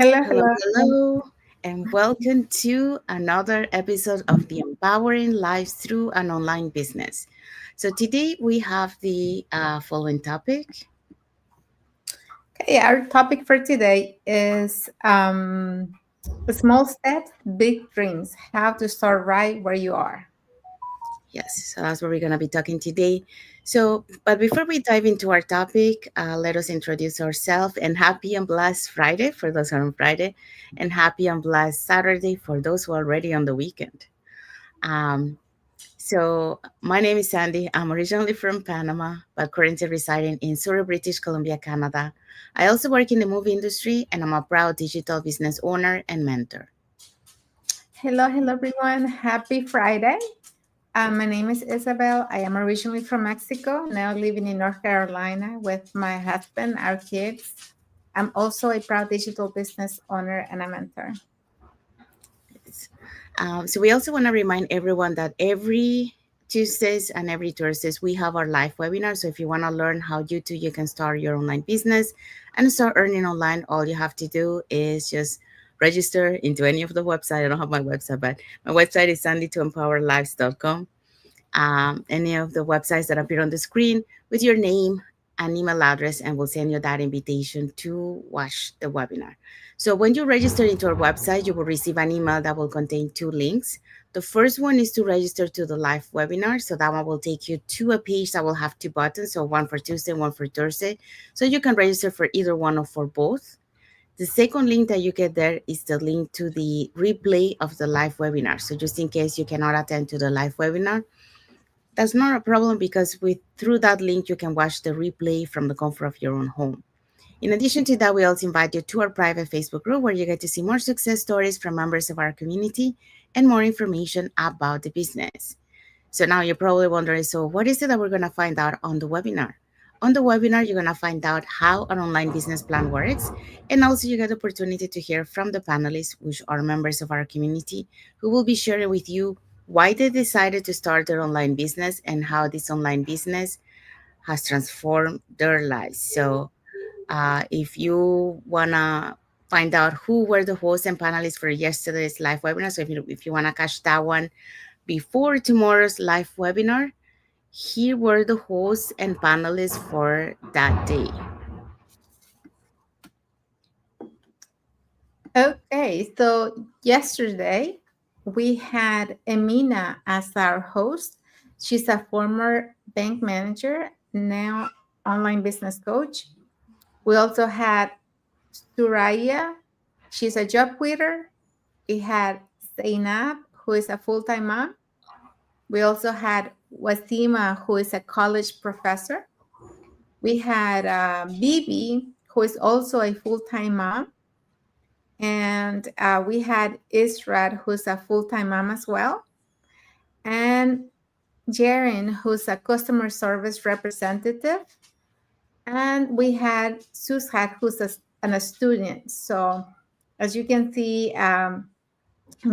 Hello, Hello, hello. hello, and welcome to another episode of the Empowering Lives Through an Online Business. So, today we have the following topic. Okay, our topic for today is small steps, big dreams. How to start right where you are. Yes, so that's what we're going to be talking today. So, but before we dive into our topic, let us introduce ourselves and happy and blessed Friday for those who are on Friday, and happy and blessed Saturday for those who are already on the weekend. Um, So, my name is Sandy. I'm originally from Panama, but currently residing in Surrey, British Columbia, Canada. I also work in the movie industry, and I'm a proud digital business owner and mentor. Hello, hello, everyone. Happy Friday. My name is Isabel. I am originally from Mexico, now living in North Carolina with my husband, our kids. I'm also a proud digital business owner and a mentor. So, we also want to remind everyone that every Tuesdays and every Thursdays we have our live webinar. So, if you want to learn how you can start your online business and start earning online, all you have to do is just register into any of the website. I don't have my website, but my website is sandytoempowerlives.com. Any of the websites that appear on the screen with your name and email address, and we'll send you that invitation to watch the webinar. So when you register into our website, you will receive an email that will contain two links. The first one is to register to the live webinar. So that one will take you to a page that will have two buttons. So one for Tuesday, one for Thursday. So you can register for either one or for both. The second link that you get there is the link to the replay of the live webinar. So just in case you cannot attend to the live webinar, that's not a problem because with through that link you can watch the replay from the comfort of your own home. In addition to that, we also invite you to our private Facebook group where you get to see more success stories from members of our community and more information about the business. So now you're probably wondering, so what is it that we're going to find out on the webinar? On the webinar, you're going to find out how an online business plan works. And also you get the opportunity to hear from the panelists, which are members of our community, who will be sharing with you why they decided to start their online business and how this online business has transformed their lives. So if you want to find out who were the hosts and panelists for yesterday's live webinar, so if you want to catch that one before tomorrow's live webinar, here were the hosts and panelists for that day. Okay, so yesterday we had Emina as our host. She's a former bank manager, now online business coach. We also had Suraya. She's a job quitter. We had Zainab, who is a full-time mom. We also had Wasima, who is a college professor. We had Bibi, who is also a full-time mom. And we had Israt, who's a full-time mom as well. And Jaren, who's a customer service representative. And we had Sushat, who's a student. So as you can see,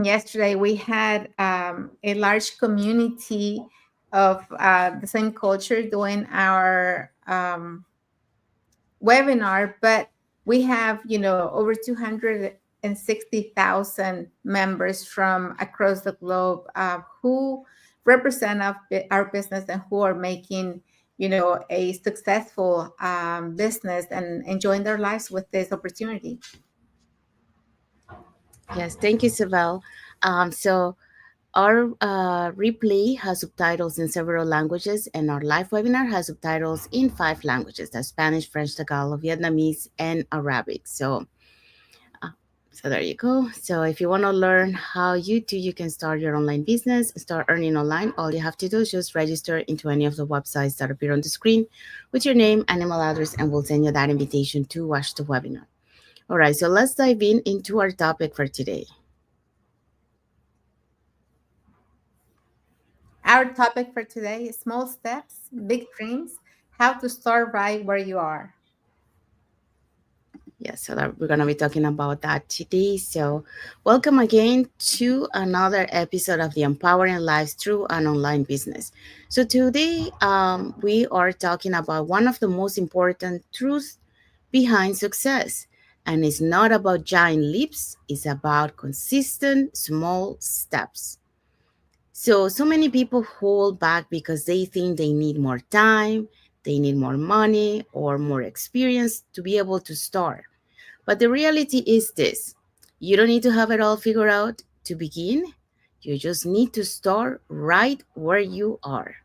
yesterday we had a large community of the same culture doing our webinar, but we have, over 260,000 members from across the globe who represent our business and who are making, a successful business and enjoying their lives with this opportunity. Yes, thank you, Sibel. So our replay has subtitles in several languages, and our live webinar has subtitles in five languages: that's Spanish, French, Tagalog, Vietnamese, and Arabic. Uh, so there you go. So if you want to learn how you can start your online business, start earning online, all you have to do is just register into any of the websites that appear on the screen with your name and email address, and we'll send you that invitation to watch the webinar. All right, so let's dive into our topic for today. Our topic for today is small steps, big dreams, how to start right where you are. Yes, so that we're going to be talking about that today. So, welcome again to another episode of the Empowering Lives Through an Online Business. So, today we are talking about one of the most important truths behind success. And it's not about giant leaps, it's about consistent small steps. So many people hold back because they think they need more time, they need more money, or more experience to be able to start. But the reality is this: you don't need to have it all figured out to begin. You just need to start right where you are.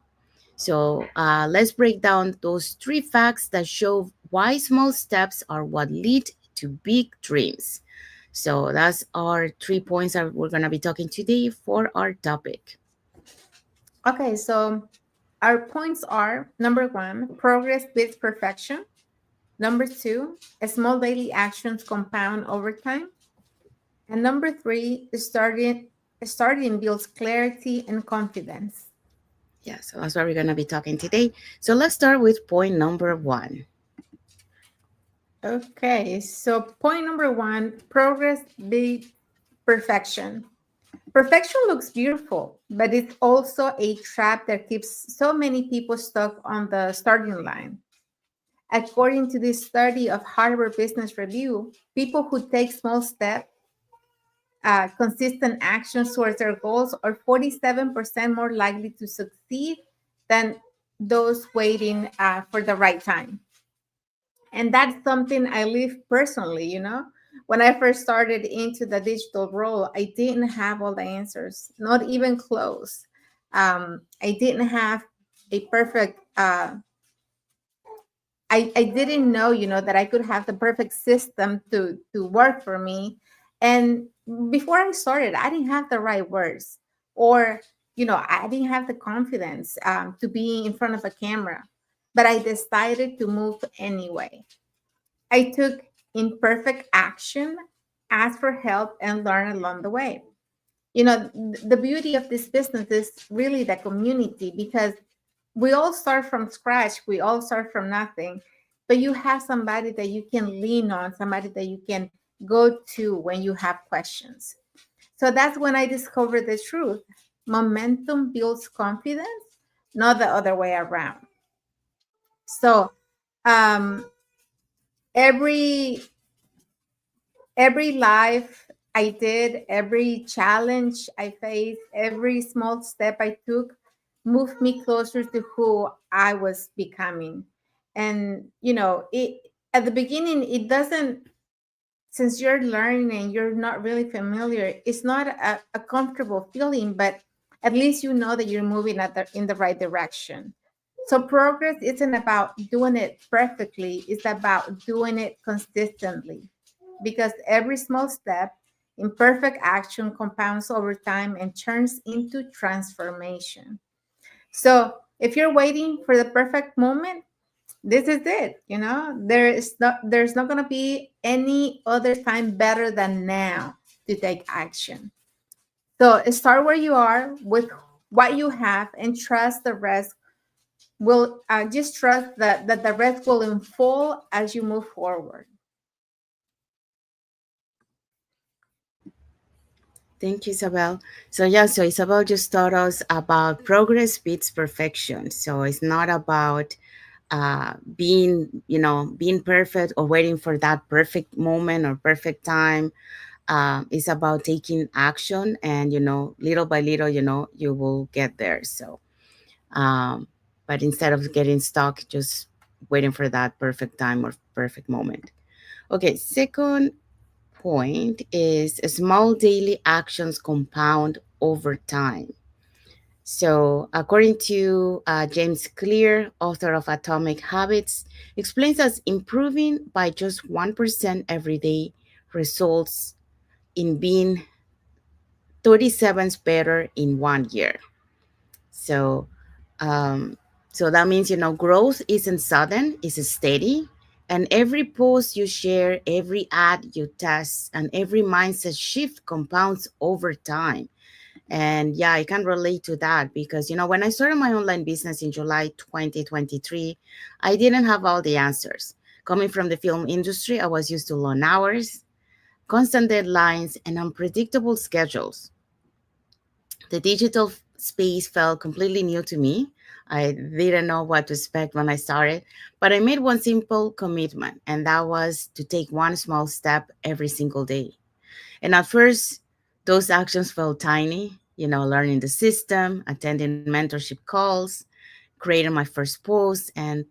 So let's break down those three facts that show why small steps are what lead to big dreams. So that's our 3 points that we're going to be talking today for our topic. Okay, so our points are: number one, progress beats perfection. Number two, small daily actions compound over time. And number three, starting builds clarity and confidence. Yeah, so that's what we're going to be talking today. So let's start with point number one. Okay, so point number one, progress beats perfection. Perfection looks beautiful, but it's also a trap that keeps so many people stuck on the starting line. According to this study of Harvard Business Review, people who take small steps, consistent actions towards their goals are 47% more likely to succeed than those waiting for the right time. And that's something I live personally, you know. When I first started into the digital role, I didn't have all the answers, not even close. I didn't have a perfect I didn't know, you know, that I could have the perfect system to work for me. And before I started, I didn't have the right words, or you know, I didn't have the confidence to be in front of a camera. But I decided to move anyway. I took imperfect action, asked for help, and learned along the way. You know, the beauty of this business is really the community, because we all start from scratch, we all start from nothing, but you have somebody that you can lean on, somebody that you can go to when you have questions. So that's when I discovered the truth: momentum builds confidence, not the other way around. So um every every life I did, every challenge I faced, every small step I took moved me closer to who I was becoming. And you know, it at the beginning it doesn't, since you're learning, you're not really familiar, it's not a comfortable feeling, but at least you know that you're moving in the right direction. So progress isn't about doing it perfectly, it's about doing it consistently, because every small step, imperfect action, compounds over time and turns into transformation. So if you're waiting for the perfect moment, this is it. You know, there's not going to be any other time better than now to take action. So start where you are with what you have, and trust the rest will just trust that the rest will unfold as you move forward. Thank you, Isabel. So Isabel just taught us about progress beats perfection. So it's not about being perfect or waiting for that perfect moment or perfect time. It's about taking action, and little by little, you will get there. Um, but instead of getting stuck, just waiting for that perfect time or perfect moment. Okay, second point is small daily actions compound over time. So, according to James Clear, author of Atomic Habits, explains that improving by just 1% every day results in being 37 better in 1 year. So, um, so that means growth isn't sudden; it's steady. And every post you share, every ad you test, and every mindset shift compounds over time. And yeah, I can relate to that because, when I started my online business in July 2023, I didn't have all the answers. Coming from the film industry, I was used to long hours, constant deadlines, and unpredictable schedules. The digital space felt completely new to me. I didn't know what to expect when I started, but I made one simple commitment, and that was to take one small step every single day. And at first, those actions felt tiny, learning the system, attending mentorship calls, creating my first post, and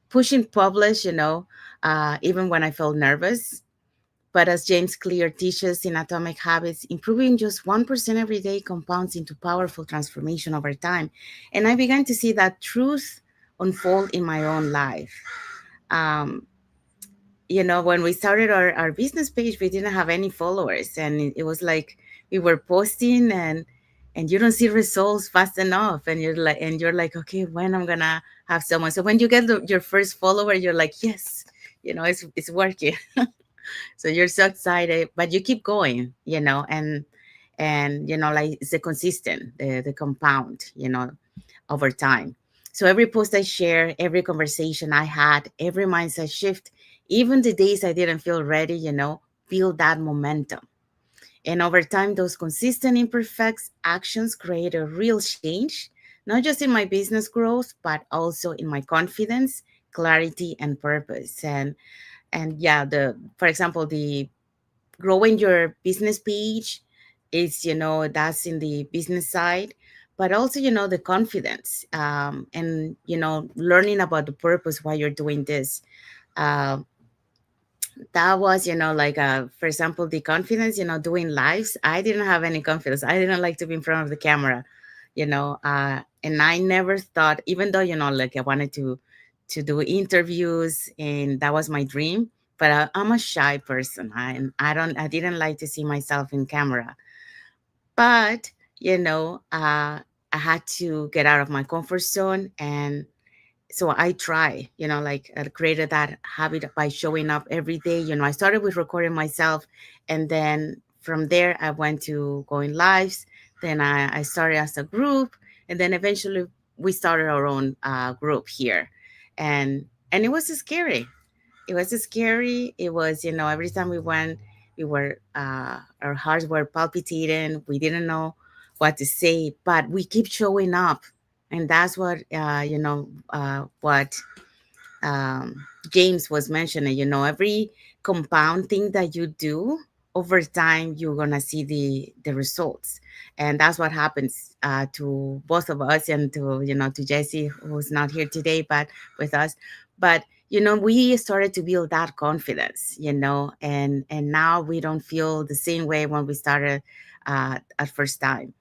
pushing publish, even when I felt nervous. But as James Clear teaches in Atomic Habits, improving just 1% every day compounds into powerful transformation over time. And I began to see that truth unfold in my own life. Um, when we started our business page, we didn't have any followers. And it was like we were posting and you don't see results fast enough. And you're like, okay, when I'm gonna have someone. So when you get your first follower, you're like, yes, it's working. So you're so excited, but you keep going, and like it's the consistent, the compound, over time. So every post I share, every conversation I had, every mindset shift, even the days I didn't feel ready, build that momentum. And over time, those consistent, imperfect actions create a real change, not just in my business growth, but also in my confidence, clarity, and purpose. And yeah, the for example, the growing your business page is, that's in the business side, but also, the confidence, and learning about the purpose why you're doing this. uh, that was, like, for example, the confidence, doing lives. I didn't have any confidence. I didn't like to be in front of the camera, and I never thought, even though, like, I wanted to do interviews, and that was my dream. But I'm a shy person. I didn't like to see myself in camera. But, I had to get out of my comfort zone. And so I try, like, I created that habit by showing up every day. I started with recording myself, and then from there I went to going lives. Then I started as a group, and then eventually we started our own group here. And it was scary. It was scary. It was, every time we went, our hearts were palpitating. We didn't know what to say, but we keep showing up. And that's what, what James was mentioning. Every compound thing that you do over time, you're gonna see the results, and that's what happens to both of us, and to Jesse, who's not here today, but with us. But we started to build that confidence, and now we don't feel the same way when we started at first time.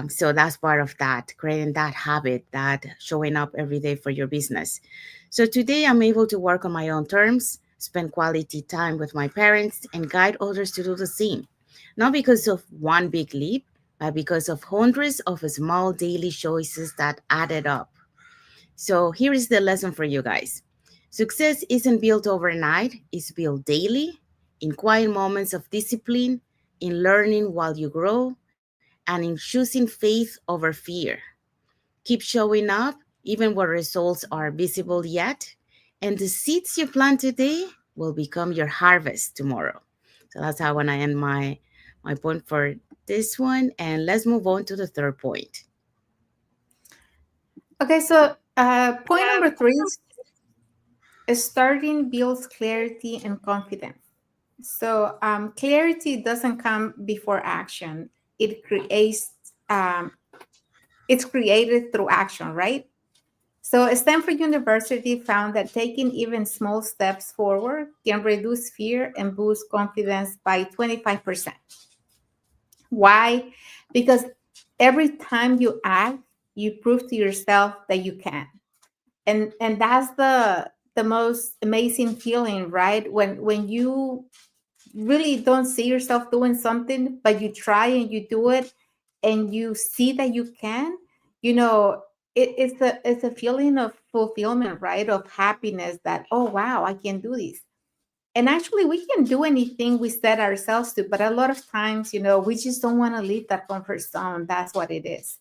So that's part of that, creating that habit, that showing up every day for your business. So today I'm able to work on my own terms, spend quality time with my parents, and guide others to do the same. Not because of one big leap, but because of hundreds of small daily choices that added up. So here is the lesson for you guys. Success isn't built overnight, it's built daily, in quiet moments of discipline, in learning while you grow, and in choosing faith over fear. Keep showing up even where results are visible yet, and the seeds you plant today will become your harvest tomorrow. So that's how I want to end my point for this one. And let's move on to the third point. Okay, so point number three is starting builds clarity and confidence. So clarity doesn't come before action. It creates it's created through action, right? So Stanford University found that taking even small steps forward can reduce fear and boost confidence by 25%. Why? Because every time you act, you prove to yourself that you can. And that's the most amazing feeling, right? When you really don't see yourself doing something, but you try and you do it and you see that you can, you know, it's a feeling of fulfillment, right? Of happiness that, oh wow, I can do this. And actually we can do anything we set ourselves to, but a lot of times, we just don't want to leave that comfort zone. That's what it is.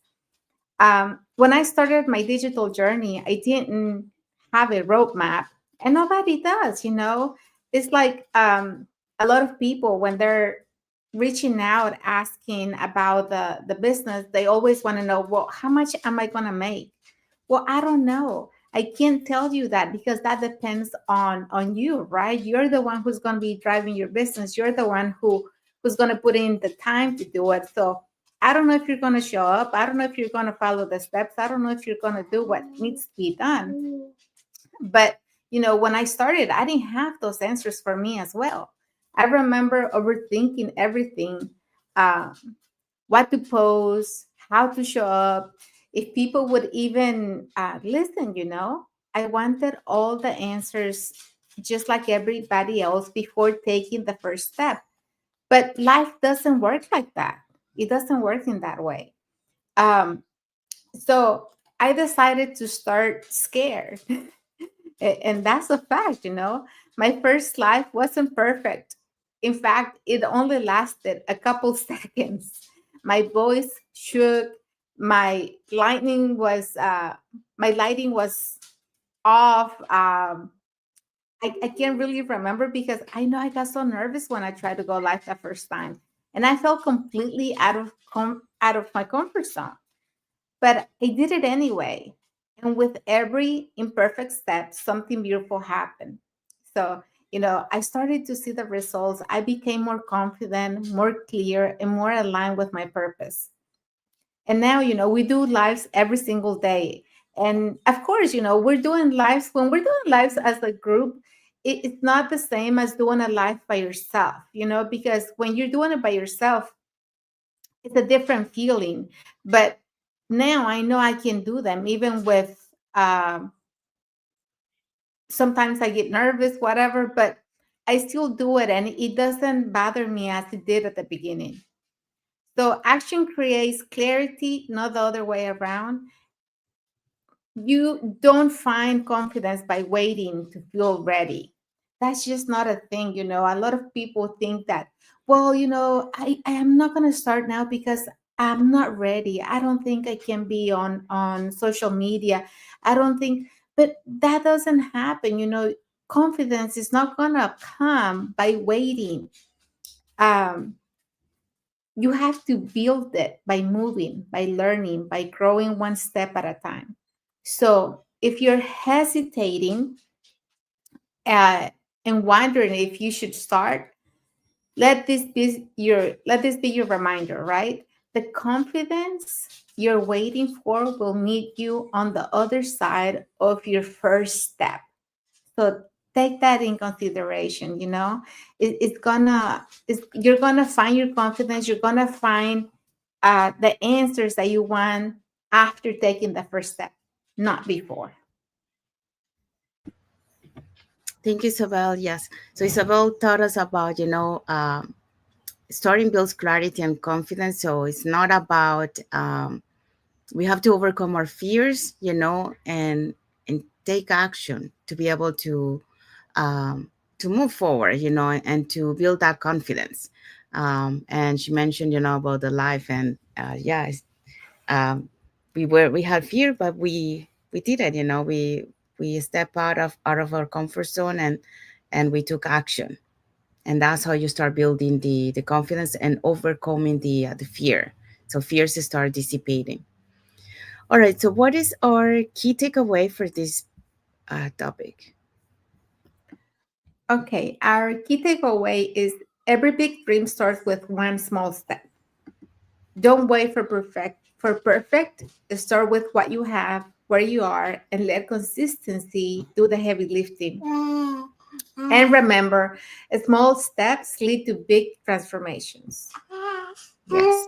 When I started my digital journey, I didn't have a roadmap, and nobody does. It's like a lot of people, when they're reaching out asking about the business, they always want to know, well, how much am I going to make? Well, I don't know. I can't tell you that because that depends on you, right? You're the one who's going to be driving your business. You're the one who's going to put in the time to do it. So I don't know if you're going to show up. I don't know if you're going to follow the steps. I don't know if you're going to do what needs to be done. But when I started, I didn't have those answers for me as well. I remember overthinking everything. Uh, what to post, how to show up, if people would even listen. I wanted all the answers just like everybody else before taking the first step. But life doesn't work like that. It doesn't work in that way. Um, so I decided to start scared. And that's a fact. My first life wasn't perfect. In fact, it only lasted a couple seconds. My voice shook. My lighting was off. I can't really remember because I know I got so nervous when I tried to go live the first time, and I felt completely out of my comfort zone. But I did it anyway. And with every imperfect step, something beautiful happened. So, I started to see the results. I became more confident, more clear, and more aligned with my purpose. And now, we do lives every single day. And of course, we're doing lives when we're doing lives as a group. It's not the same as doing a live by yourself, because when you're doing it by yourself, it's a different feeling. But now I know I can do them even with sometimes I get nervous, whatever, but I still do it and it doesn't bother me as it did at the beginning. So action creates clarity, not the other way around. You don't find confidence by waiting to feel ready. That's just not a thing. A lot of people think that, well, I am not going to start now because I'm not ready. I don't think I can be on social media. I don't think, but that doesn't happen. Confidence is not going to come by waiting. Um, you have to build it by moving, by learning, by growing one step at a time. So if you're hesitating uh, and wondering if you should start, let this be your reminder, right? The confidence you're waiting for will meet you on the other side of your first step. So take that in consideration. You're gonna find your confidence. You're gonna find the answers that you want after taking the first step, not before. Thank you, Isabel. Yes. So Isabel taught us about, starting builds clarity and confidence. So it's not about, we have to overcome our fears, and take action to be able to move forward, and to build that confidence. And she mentioned, about the life, and yeah, um, we had fear, but we did it. We step out of our comfort zone, and we took action, and that's how you start building the confidence and overcoming the fear. So fears start dissipating. All right. So what is our key takeaway for this topic? Okay, our key takeaway is every big dream starts with one small step. Don't wait for perfect. Start with what you have, where you are, and let consistency do the heavy lifting. And remember, small steps lead to big transformations. Yes.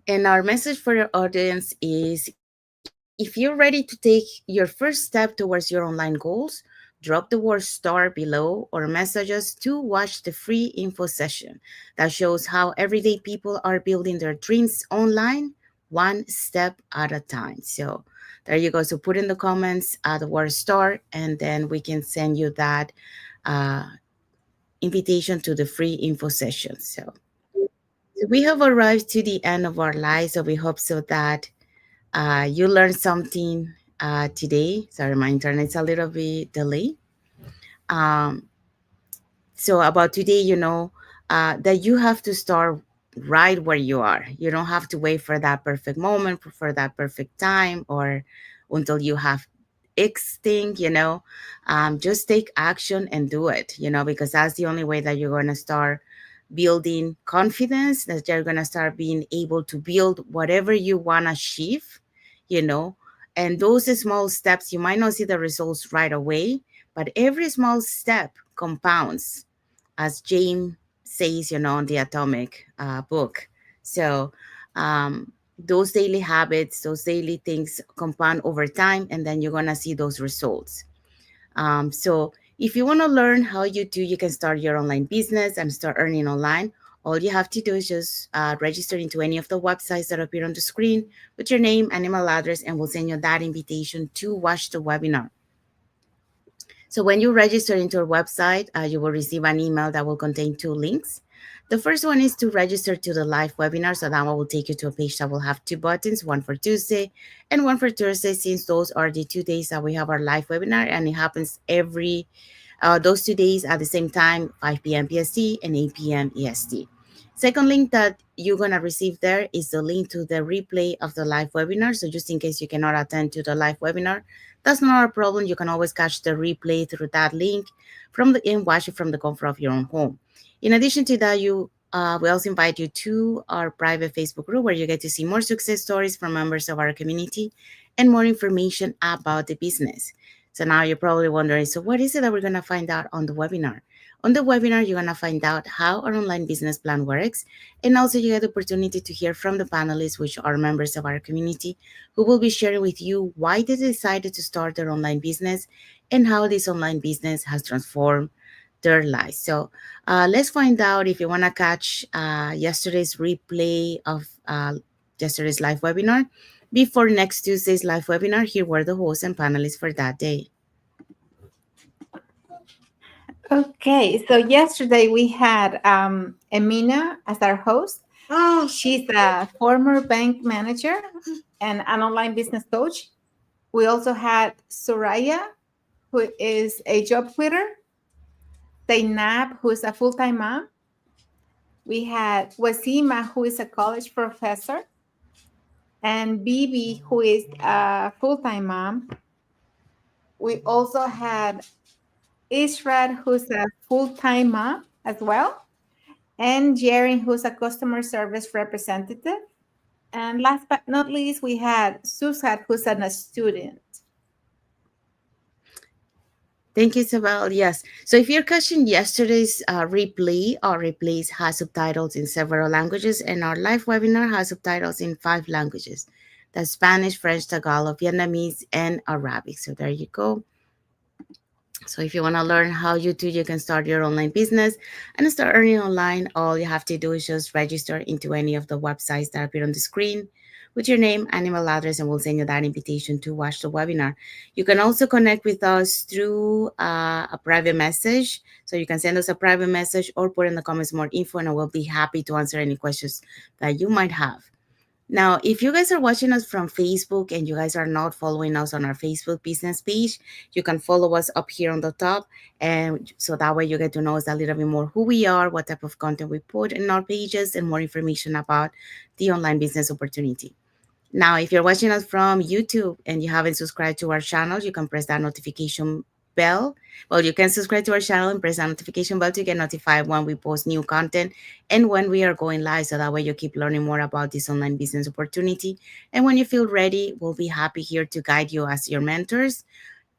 And our message for your audience is, if you're ready to take your first step towards your online goals, drop the word star below or message us to watch the free info session that shows how everyday people are building their dreams online, one step at a time. So there you go. So put in the comments the word star, and then we can send you that uh, invitation to the free info session. So we have arrived to the end of our lives. So we hope so that you learned something today. Sorry, my internet's a little bit delayed. Um, so about today, that you have to start right where you are. You don't have to wait for that perfect moment, for that perfect time, until you have X thing, just take action and do it, because that's the only way that you're going to start building confidence, that you're going to start being able to build whatever you want to achieve, you know. And those small steps, you might not see the results right away, but every small step compounds, as James says, in the Atomic book. So, those daily habits, those daily things compound over time, and then you're going to see those results. So if you want to learn how you can start your online business and start earning online, all you have to do is just register into any of the websites that appear on the screen with your name and email address, and we'll send you that invitation to watch the webinar. So when you register into our website, you will receive an email that will contain two links. The first one is to register to the live webinar. So that one will take you to a page that will have two buttons, one for Tuesday and one for Thursday, since those are the 2 days that we have our live webinar, and it happens every those 2 days at the same time, 5 p.m. PST and 8 p.m. EST. Second link that you're going to receive there is the link to the replay of the live webinar. So just in case you cannot attend to the live webinar, that's not a problem. You can always catch the replay through that link and watch it from the comfort of your own home. In addition to that, we also invite you to our private Facebook group, where you get to see more success stories from members of our community and more information about the business. So now you're probably wondering, so what is it that we're going to find out on the webinar? On the webinar, you're going to find out how our online business plan works, and also you get the opportunity to hear from the panelists, which are members of our community, who will be sharing with you why they decided to start their online business and how this online business has transformed their lives. So let's find out. If you want to catch yesterday's replay of yesterday's live webinar before next Tuesday's live webinar, here were the hosts and panelists for that day. Okay, so yesterday we had Emina as our host. She's a former bank manager and an online business coach. We also had Soraya, who is a job quitter, Zainab, who is a full-time mom. We had Wasima, who is a college professor, and Bibi, who is a full-time mom. We also had Ishrat, who's a full-time mom as well, and Jerry, who's a customer service representative. And last but not least, we had Susat, who's a student. Thank you, Isabel. Yes. So if you're catching yesterday's replay, our replays has subtitles in several languages, and our live webinar has subtitles in 5 languages. That's Spanish, French, Tagalog, Vietnamese, and Arabic. So there you go. So if you want to learn how you can start your online business and start earning online, all you have to do is just register into any of the websites that appear on the screen with your name and email address, and we'll send you that invitation to watch the webinar. You can also connect with us through a private message. So you can send us a private message or put in the comments more info, and we'll be happy to answer any questions that you might have. Now, if you guys are watching us from Facebook and you guys are not following us on our Facebook business page, you can follow us up here on the top. And so that way you get to know us a little bit more, who we are, what type of content we put in our pages, and more information about the online business opportunity. Now, if you're watching us from YouTube and you haven't subscribed to our channel, you can press that notification bell. Well, you can subscribe to our channel and press that notification bell to get notified when we post new content and when we are going live. So that way you keep learning more about this online business opportunity. And when you feel ready, we'll be happy here to guide you as your mentors.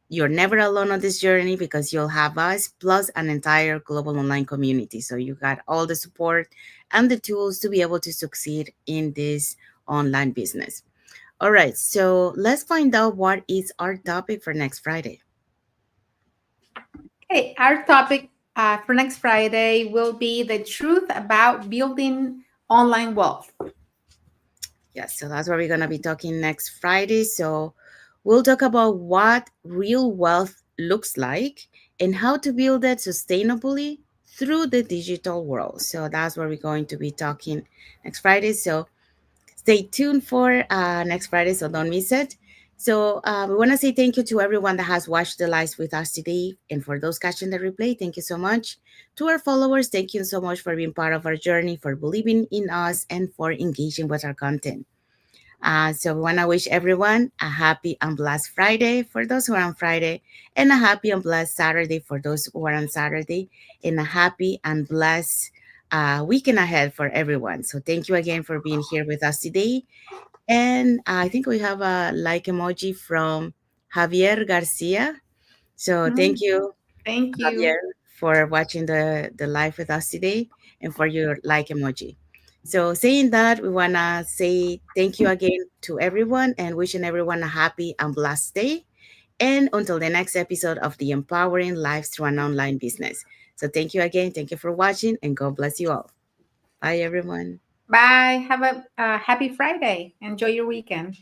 You're never alone on this journey, because you'll have us plus an entire global online community. So you got all the support and the tools to be able to succeed in this online business. All right, so let's find out what is our topic for next Friday. Okay, our topic for next Friday will be the truth about building online wealth. Yes, so that's what we're going to be talking next Friday. So we'll talk about what real wealth looks like and how to build it sustainably through the digital world. So that's what we're going to be talking next Friday. So stay tuned for next Friday, so don't miss it. So we want to say thank you to everyone that has watched the lives with us today. And for those catching the replay, thank you so much. To our followers, thank you so much for being part of our journey, for believing in us, and for engaging with our content. So we want to wish everyone a happy and blessed Friday for those who are on Friday, and a happy and blessed Saturday for those who are on Saturday, and a happy and blessed weekend ahead for everyone. So thank you again for being here with us today. And I think we have a like emoji from Javier Garcia. So thank Mm, you, thank you. Javier, for watching the live with us today and for your like emoji. So saying that, we wanna say thank you again to everyone and wishing everyone a happy and blessed day. And until the next episode of the Empowering Lives Through an Online Business. So thank you again. Thank you for watching and God bless you all. Bye everyone. Bye. Have a happy Friday. Enjoy your weekend.